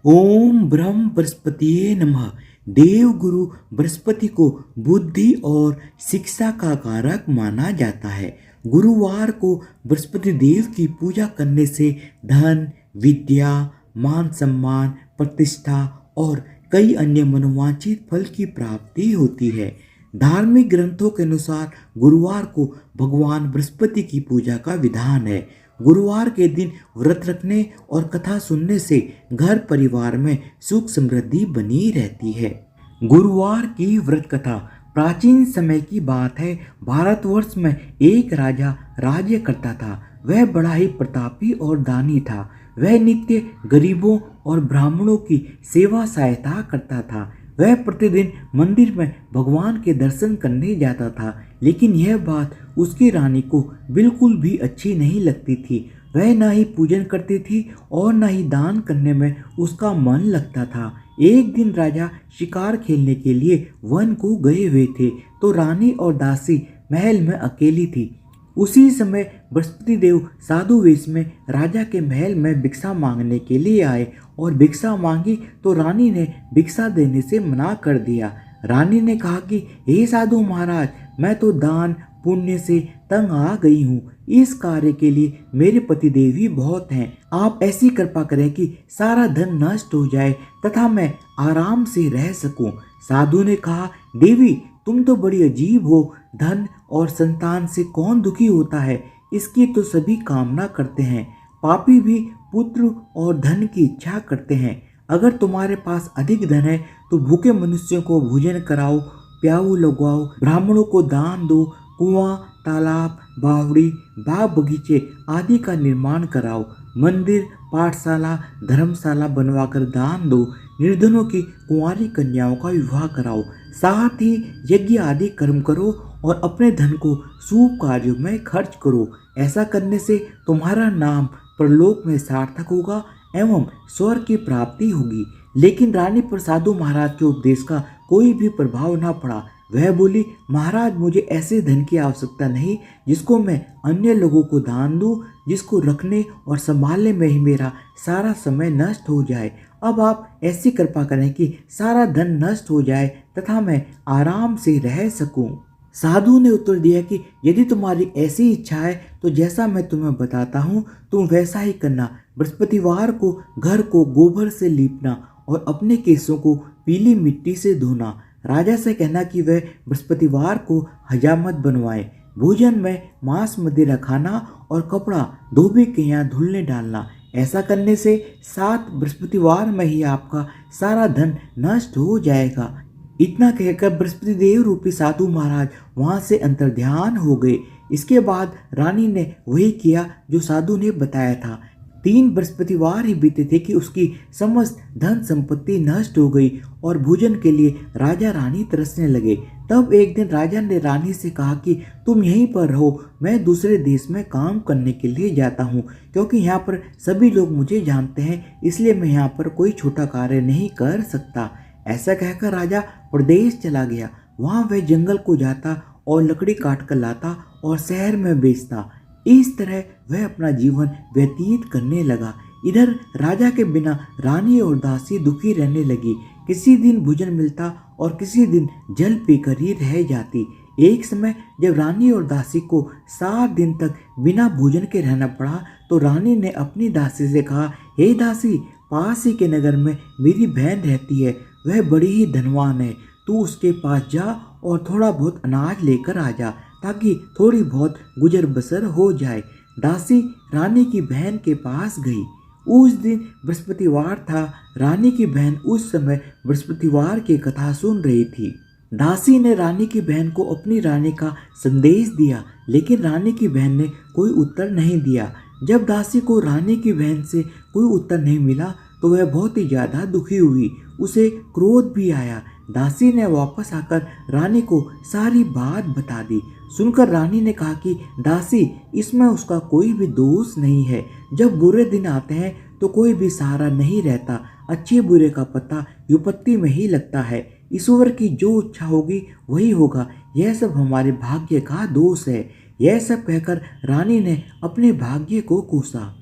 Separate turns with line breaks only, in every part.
ओम ब्रह्म बृहस्पतिये नमः। देव गुरु बृहस्पति को बुद्धि और शिक्षा का कारक माना जाता है। गुरुवार को बृहस्पति देव की पूजा करने से धन, विद्या, मान सम्मान, प्रतिष्ठा और कई अन्य मनोवांछित फल की प्राप्ति होती है। धार्मिक ग्रंथों के अनुसार गुरुवार को भगवान बृहस्पति की पूजा का विधान है। गुरुवार के दिन व्रत रखने और कथा सुनने से घर परिवार में सुख समृद्धि बनी रहती है। गुरुवार की व्रत कथा प्राचीन समय की बात है। भारतवर्ष में एक राजा राज्य करता था। वह बड़ा ही प्रतापी और दानी था। वह नित्य गरीबों और ब्राह्मणों की सेवा सहायता करता था। वह प्रतिदिन मंदिर में भगवान के दर्शन करने जाता था, लेकिन यह बात उसकी रानी को बिल्कुल भी अच्छी नहीं लगती थी। वह न ही पूजन करती थी और न ही दान करने में उसका मन लगता था। एक दिन राजा शिकार खेलने के लिए वन को गए हुए थे, तो रानी और दासी महल में अकेली थी। उसी समय बृहस्पति देव साधु वेश में राजा के महल में भिक्षा मांगने के लिए आए और भिक्षा मांगी तो रानी ने भिक्षा देने से मना कर दिया। रानी ने कहा कि हे साधु महाराज, मैं तो दान पुण्य से तंग आ गई हूँ। इस कार्य के लिए मेरे पति देव ही बहुत हैं। आप ऐसी कृपा करें कि सारा धन नष्ट हो जाए तथा मैं आराम से रह सकूं। साधु ने कहा, देवी तुम तो बड़ी अजीब हो। धन और संतान से कौन दुखी होता है? इसकी तो सभी कामना करते हैं। पापी भी पुत्र और धन की इच्छा करते हैं। अगर तुम्हारे पास अधिक धन है तो भूखे मनुष्यों को भोजन कराओ, प्याऊ लगवाओ, ब्राह्मणों को दान दो, कुआं, तालाब, बावड़ी, बाग बगीचे आदि का निर्माण कराओ, मंदिर, पाठशाला, धर्मशाला बनवाकर दान दो, निर्धनों की कुंवारी कन्याओं का विवाह कराओ, साथ ही यज्ञ आदि कर्म करो और अपने धन को शुभ कार्यों में खर्च करो। ऐसा करने से तुम्हारा नाम परलोक में सार्थक होगा एवं स्वर्ग की प्राप्ति होगी। लेकिन रानी पर साधु महाराज के उपदेश का कोई भी प्रभाव न पड़ा। वह बोली, महाराज मुझे ऐसे धन की आवश्यकता नहीं जिसको मैं अन्य लोगों को दान दूं, जिसको रखने और संभालने में ही मेरा सारा समय नष्ट हो जाए। अब आप ऐसी कृपा करें कि सारा धन नष्ट हो जाए तथा मैं आराम से रह सकूं। साधु ने उत्तर दिया कि यदि तुम्हारी ऐसी इच्छा है तो जैसा मैं तुम्हें बताता हूँ तुम वैसा ही करना। बृहस्पतिवार को घर को गोबर से लीपना और अपने केसों को पीली मिट्टी से धोना। राजा से कहना कि वह बृहस्पतिवार को हजामत बनवाए। भोजन में मांस मदिरा खाना और कपड़ा धोबी के यहाँ धुलने डालना। ऐसा करने से 7 बृहस्पतिवार में ही आपका सारा धन नष्ट हो जाएगा। इतना कहकर बृहस्पति देव रूपी साधु महाराज वहां से अंतर्ध्यान हो गए। इसके बाद रानी ने वही किया जो साधु ने बताया था। 3 बृहस्पतिवार ही बीते थे कि उसकी समस्त धन संपत्ति नष्ट हो गई और भोजन के लिए राजा रानी तरसने लगे। तब एक दिन राजा ने रानी से कहा कि तुम यहीं पर रहो, मैं दूसरे देश में काम करने के लिए जाता हूँ, क्योंकि यहाँ पर सभी लोग मुझे जानते हैं, इसलिए मैं यहाँ पर कोई छोटा कार्य नहीं कर सकता। ऐसा कहकर राजा प्रदेश चला गया। वहाँ वह जंगल को जाता और लकड़ी काट कर लाता और शहर में बेचता। इस तरह वह अपना जीवन व्यतीत करने लगा। इधर राजा के बिना रानी और दासी दुखी रहने लगी। किसी दिन भोजन मिलता और किसी दिन जल पीकर ही रह जाती। एक समय जब रानी और दासी को 7 दिन तक बिना भोजन के रहना पड़ा तो रानी ने अपनी दासी से कहा, हे दासी, पास ही के नगर में मेरी बहन रहती है। वह बड़ी ही धनवान है। तू उसके पास जा और थोड़ा बहुत अनाज लेकर आ जा, ताकि थोड़ी बहुत गुजर बसर हो जाए। दासी रानी की बहन के पास गई। उस दिन बृहस्पतिवार था। रानी की बहन उस समय बृहस्पतिवार की कथा सुन रही थी। दासी ने रानी की बहन को अपनी रानी का संदेश दिया, लेकिन रानी की बहन ने कोई उत्तर नहीं दिया। जब दासी को रानी की बहन से कोई उत्तर नहीं मिला तो वह बहुत ही ज्यादा दुखी हुई। उसे क्रोध भी आया। दासी ने वापस आकर रानी को सारी बात बता दी। सुनकर रानी ने कहा कि दासी, इसमें उसका कोई भी दोष नहीं है। जब बुरे दिन आते हैं तो कोई भी सहारा नहीं रहता। अच्छे बुरे का पता विपत्ति में ही लगता है। ईश्वर की जो इच्छा होगी वही होगा। यह सब हमारे भाग्य का दोष है। यह सब कहकर रानी ने अपने भाग्य को कोसा।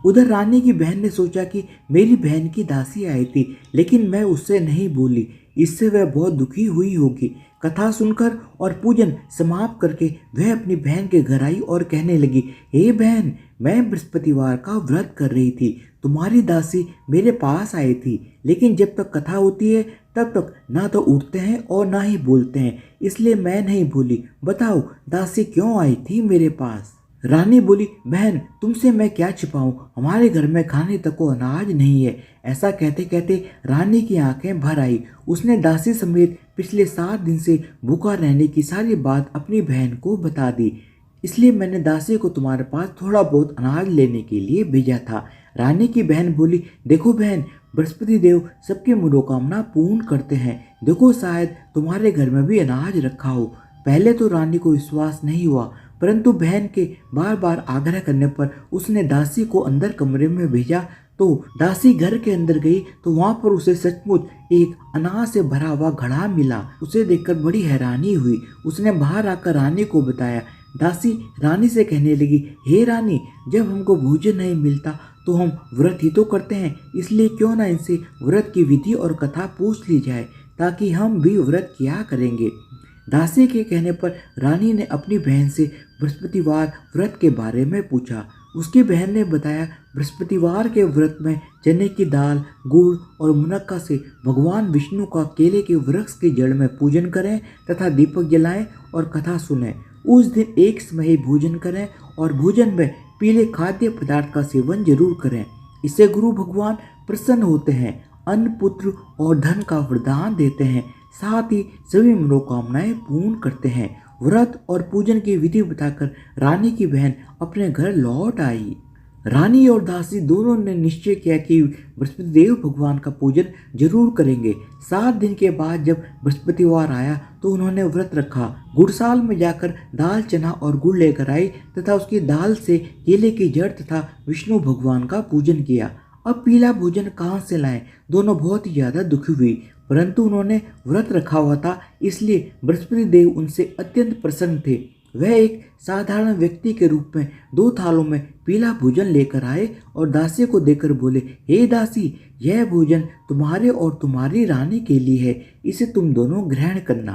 उधर रानी की बहन ने सोचा कि मेरी बहन की दासी आई थी, लेकिन मैं उससे नहीं बोली, इससे वह बहुत दुखी हुई होगी। कथा सुनकर और पूजन समाप्त करके वह अपनी बहन के घर आई और कहने लगी, हे बहन, मैं बृहस्पतिवार का व्रत कर रही थी, तुम्हारी दासी मेरे पास आई थी, लेकिन जब तक कथा होती है तब तक ना तो उठते हैं और ना ही बोलते हैं, इसलिए मैं नहीं बोली। बताओ दासी क्यों आई थी मेरे पास? रानी बोली, बहन तुमसे मैं क्या छिपाऊं, हमारे घर में खाने तक को अनाज नहीं है। ऐसा कहते कहते रानी की आंखें भर आई। उसने दासी समेत पिछले 7 दिन से भूखा रहने की सारी बात अपनी बहन को बता दी, इसलिए मैंने दासी को तुम्हारे पास थोड़ा बहुत अनाज लेने के लिए भेजा था। रानी की बहन बोली, देखो बहन, बृहस्पति देव सबकी मनोकामना पूर्ण करते हैं, देखो शायद तुम्हारे घर में भी अनाज रखा हो। पहले तो रानी को विश्वास नहीं हुआ, परंतु बहन के बार बार आग्रह करने पर उसने दासी को अंदर कमरे में भेजा। तो दासी घर के अंदर गई तो वहां पर उसे सचमुच एक अनाज से भरा हुआ घड़ा मिला। उसे देखकर बड़ी हैरानी हुई। उसने बाहर आकर रानी को बताया। दासी रानी से कहने लगी, हे रानी, जब हमको भोजन नहीं मिलता तो हम व्रत ही तो करते हैं, इसलिए क्यों ना इनसे व्रत की विधि और कथा पूछ ली जाए, ताकि हम भी व्रत किया करेंगे। दासी के कहने पर रानी ने अपनी बहन से बृहस्पतिवार व्रत के बारे में पूछा। उसकी बहन ने बताया, बृहस्पतिवार के व्रत में चने की दाल, गुड़ और मुनक्का से भगवान विष्णु का केले के वृक्ष की जड़ में पूजन करें तथा दीपक जलाएं और कथा सुनें। उस दिन एक समय ही भोजन करें और भोजन में पीले खाद्य पदार्थ का सेवन जरूर करें। इससे गुरु भगवान प्रसन्न होते हैं, अन्न, पुत्र और धन का वरदान देते हैं, साथ ही सभी मनोकामनाएं पूर्ण करते हैं। व्रत और पूजन की विधि बताकर रानी की बहन अपने घर लौट आई। रानी और दासी दोनों ने निश्चय किया कि बृहस्पति देव भगवान का पूजन जरूर करेंगे। 7 दिन के बाद जब बृहस्पतिवार आया तो उन्होंने व्रत रखा। गुड़साल में जाकर दाल, चना और गुड़ लेकर आई तथा उसकी दाल से केले की जड़ तथा विष्णु भगवान का पूजन किया। अब पीला भोजन कहाँ से लाएं? दोनों बहुत ही ज्यादा दुखी हुई, परंतु उन्होंने व्रत रखा हुआ था, इसलिए बृहस्पति देव उनसे अत्यंत प्रसन्न थे। वह एक साधारण व्यक्ति के रूप में 2 थालों में पीला भोजन लेकर आए और दासी को देकर बोले, हे दासी, यह भोजन तुम्हारे और तुम्हारी रानी के लिए है, इसे तुम दोनों ग्रहण करना।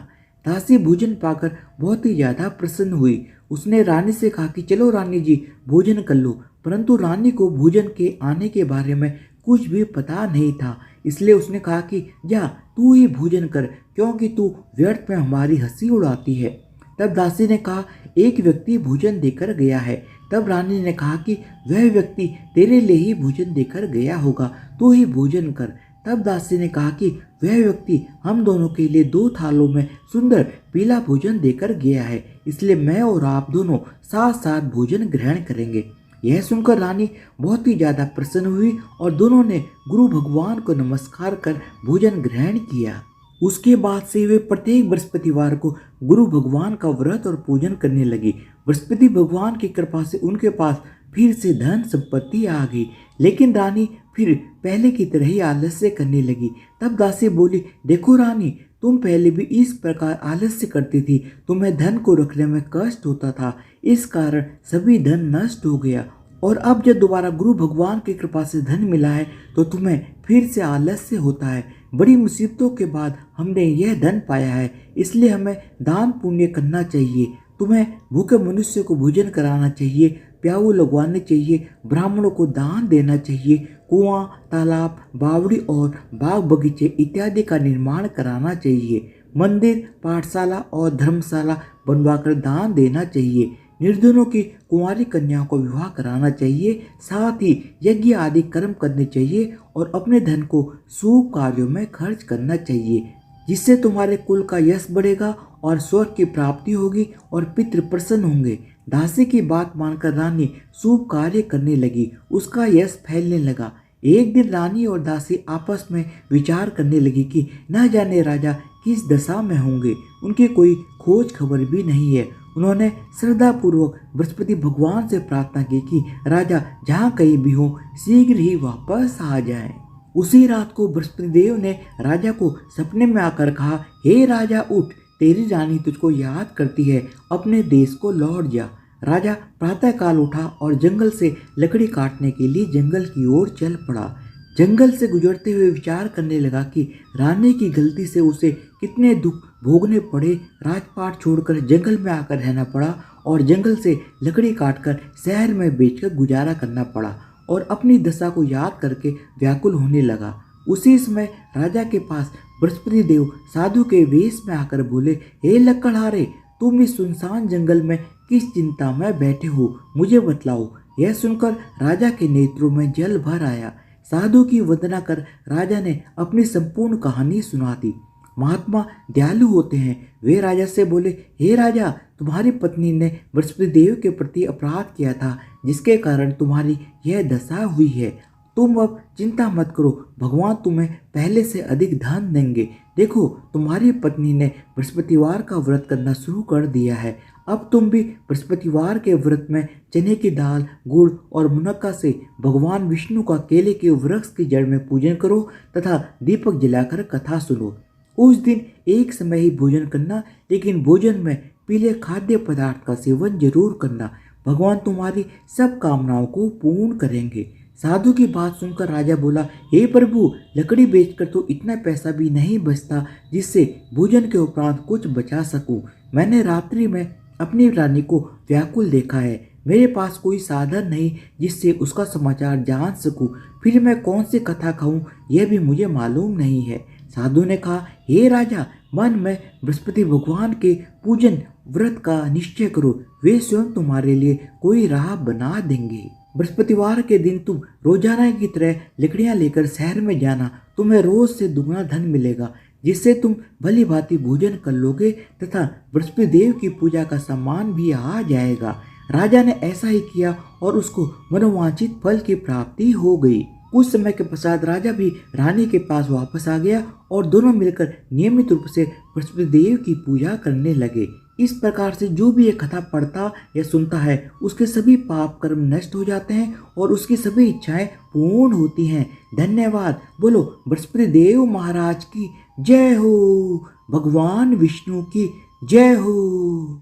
दासी भोजन पाकर बहुत ही ज्यादा प्रसन्न हुई। उसने रानी से कहा कि चलो रानी जी, भोजन कर लो, परंतु रानी को भोजन के आने के बारे में कुछ भी पता नहीं था, इसलिए उसने कहा कि जा तू ही भोजन कर, क्योंकि तू व्यर्थ में हमारी हंसी उड़ाती है। तब दासी ने कहा, एक व्यक्ति भोजन देकर गया है। तब रानी ने कहा कि वह व्यक्ति तेरे लिए ही भोजन देकर गया होगा, तू ही भोजन कर। तब दासी ने कहा कि वह व्यक्ति हम दोनों के लिए 2 थालों में सुंदर पीला भोजन देकर गया है, इसलिए मैं और आप दोनों साथ साथ भोजन ग्रहण करेंगे। यह सुनकर रानी बहुत ही ज्यादा प्रसन्न हुई और दोनों ने गुरु भगवान को नमस्कार कर भोजन ग्रहण किया। उसके बाद से वे प्रत्येक बृहस्पतिवार को गुरु भगवान का व्रत और पूजन करने लगी। बृहस्पति भगवान की कृपा से उनके पास फिर से धन संपत्ति आ गई, लेकिन रानी फिर पहले की तरह ही आलस्य करने लगी। तब दासी बोली, देखो रानी, तुम पहले भी इस प्रकार आलस्य करती थी, तुम्हें धन को रखने में कष्ट होता था, इस कारण सभी धन नष्ट हो गया, और अब जब दोबारा गुरु भगवान की कृपा से धन मिला है तो तुम्हें फिर से आलस्य होता है। बड़ी मुसीबतों के बाद हमने यह धन पाया है, इसलिए हमें दान पुण्य करना चाहिए। तुम्हें भूखे मनुष्य को भोजन कराना चाहिए, प्याऊ लगवाने चाहिए, ब्राह्मणों को दान देना चाहिए, कुआं, तालाब, बावड़ी और बाग बगीचे इत्यादि का निर्माण कराना चाहिए, मंदिर, पाठशाला और धर्मशाला बनवाकर दान देना चाहिए, निर्धनों की कुंवारी कन्याओं को विवाह कराना चाहिए, साथ ही यज्ञ आदि कर्म करने चाहिए और अपने धन को शुभ कार्यों में खर्च करना चाहिए, जिससे तुम्हारे कुल का यश बढ़ेगा और स्वर्ग की प्राप्ति होगी और पितृ प्रसन्न होंगे। दासी की बात मानकर रानी शुभ कार्य करने लगी, उसका यश फैलने लगा। एक दिन रानी और दासी आपस में विचार करने लगी कि न जाने राजा किस दशा में होंगे, उनकी कोई खोज खबर भी नहीं है। उन्होंने श्रद्धापूर्वक बृहस्पति भगवान से प्रार्थना की कि राजा जहाँ कहीं भी हो शीघ्र ही वापस आ जाएं। उसी रात को बृहस्पति देव ने राजा को सपने में आकर कहा, हे राजा उठ, तेरी रानी तुझको याद करती है, अपने देश को लौट जा। राजा प्रातःकाल उठा और जंगल से लकड़ी काटने के लिए जंगल की ओर चल पड़ा। जंगल से गुजरते हुए विचार करने लगा कि रानी की गलती से उसे कितने दुख भोगने पड़े। राजपाट छोड़कर जंगल में आकर रहना पड़ा और जंगल से लकड़ी काटकर शहर में बेचकर गुजारा करना पड़ा और अपनी दशा को याद करके व्याकुल होने लगा। उसी समय राजा के पास बृहस्पति देव साधु के वेश में आकर बोले, हे लकड़हारे, तुम इस सुनसान जंगल में किस चिंता में बैठे हो, मुझे बतलाओ। यह सुनकर राजा के नेत्रों में जल भर आया। साधु की वंदना कर राजा ने अपनी संपूर्ण कहानी सुना दी। महात्मा दयालु होते हैं। वे राजा से बोले, हे राजा, तुम्हारी पत्नी ने बृहस्पति देव के प्रति अपराध किया था, जिसके कारण तुम्हारी यह दशा हुई है। तुम अब चिंता मत करो, भगवान तुम्हें पहले से अधिक धन देंगे। देखो, तुम्हारी पत्नी ने बृहस्पतिवार का व्रत करना शुरू कर दिया है। अब तुम भी बृहस्पतिवार के व्रत में चने की दाल, गुड़ और मुनक्का से भगवान विष्णु का केले के वृक्ष की जड़ में पूजन करो तथा दीपक जलाकर कथा सुनो। उस दिन एक समय ही भोजन करना, लेकिन भोजन में पीले खाद्य पदार्थ का सेवन जरूर करना। भगवान तुम्हारी सब कामनाओं को पूर्ण करेंगे। साधु की बात सुनकर राजा बोला, हे प्रभु, लकड़ी बेचकर तो इतना पैसा भी नहीं बचता जिससे भोजन के उपरांत कुछ बचा सकूं। मैंने रात्रि में अपनी रानी को व्याकुल देखा है। मेरे पास कोई साधन नहीं जिससे उसका समाचार जान सकूं। फिर मैं कौन सी कथा खाऊं, यह भी मुझे मालूम नहीं है। साधु ने कहा, हे राजा, मन में बृहस्पति भगवान के पूजन व्रत का निश्चय करो, वे स्वयं तुम्हारे लिए कोई राह बना देंगे। बृहस्पतिवार के दिन तुम रोजाना की तरह लकड़ियां लेकर शहर में जाना। तुम्हें रोज से दुगना धन मिलेगा, जिससे तुम भली भांति भोजन कर लोगे तथा बृहस्पति देव की पूजा का सम्मान भी आ जाएगा। राजा ने ऐसा ही किया और उसको मनोवांछित फल की प्राप्ति हो गई। कुछ समय के पश्चात राजा भी रानी के पास वापस आ गया और दोनों मिलकर नियमित रूप से बृहस्पति देव की पूजा करने लगे। इस प्रकार से जो भी ये कथा पढ़ता या सुनता है, उसके सभी पाप कर्म नष्ट हो जाते हैं और उसकी सभी इच्छाएं पूर्ण होती हैं। धन्यवाद। बोलो बृहस्पति देव महाराज की जय हो। भगवान विष्णु की जय हो।